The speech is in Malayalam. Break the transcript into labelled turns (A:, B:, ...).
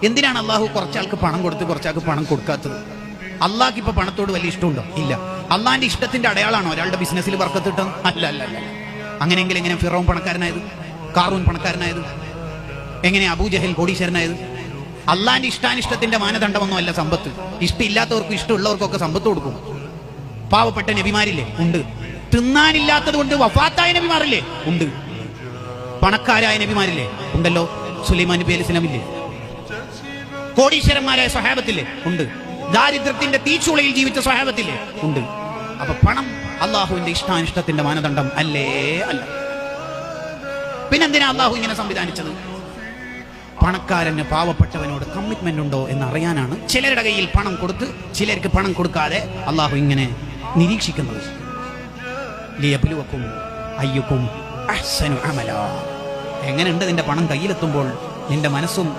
A: എന്തിനാണ് അള്ളാഹു കുറച്ചാൾക്ക് പണം കൊടുത്ത് കുറച്ചാൾക്ക് പണം കൊടുക്കാത്തത്? അള്ളാഹ്ക്ക് ഇപ്പൊ പണത്തോട് വലിയ ഇഷ്ടമുണ്ടോ? ഇല്ല. അള്ളാഹിന്റെ ഇഷ്ടത്തിന്റെ അടയാളാണോ ഒരാളുടെ ബിസിനസ്സിൽ ബർക്കത്ത് കിട്ടുന്നത്? അല്ല അല്ല അല്ല. അങ്ങനെയെങ്കിൽ എങ്ങനെ ഫിറൗൻ പണക്കാരനായത്, കാറൂൻ പണക്കാരനായത്, എങ്ങനെ അബൂജഹൽ കോടീശ്വരനായത്? അള്ളാഹിന്റെ ഇഷ്ടാനിഷ്ടത്തിന്റെ മാനദണ്ഡമൊന്നും അല്ല സമ്പത്ത്. ഇഷ്ടമില്ലാത്തവർക്കും ഇഷ്ടമുള്ളവർക്കൊക്കെ സമ്പത്ത് കൊടുക്കും. പാവപ്പെട്ട നബിമാരില്ലേ? ഉണ്ട്. തിന്നാനില്ലാത്തത് കൊണ്ട് വഫാത്തായ നബിമാരില്ലേ? ഉണ്ട്. പണക്കാരായ നബിമാരില്ലേ? ഉണ്ടല്ലോ. സുലൈമാൻ നബി അലൈഹി സ്വലാമില്ലേ? കോടീശ്വരന്മാരായ സ്വഹാബത്തില്ലേ? ഉണ്ട്. ദാരിദ്ര്യത്തിന്റെ തീച്ചുളയിൽ ജീവിച്ച സ്വഹാബത്തില്ലേ? ഉണ്ട്. അപ്പൊ പണം അള്ളാഹുവിന്റെ ഇഷ്ടാനിഷ്ടത്തിന്റെ മാനദണ്ഡം അല്ലേ? അല്ല. പിന്നെന്തിനാ അള്ളാഹു ഇങ്ങനെ സംവിധാനിച്ചത്? പണക്കാരന് പാവപ്പെട്ടവനോട് കമ്മിറ്റ്മെന്റ് ഉണ്ടോ എന്ന് അറിയാനാണ് ചിലരുടെ കയ്യിൽ പണം കൊടുത്ത് ചിലർക്ക് പണം കൊടുക്കാതെ അള്ളാഹു ഇങ്ങനെ നിരീക്ഷിക്കുന്നത്. ലിയബ്ലുവക്കും അയ്യുക്കും അഹ്സനു അമല. എങ്ങനെയുണ്ട് നിന്റെ പണം കയ്യിലെത്തുമ്പോൾ? നിന്റെ മനസ്സും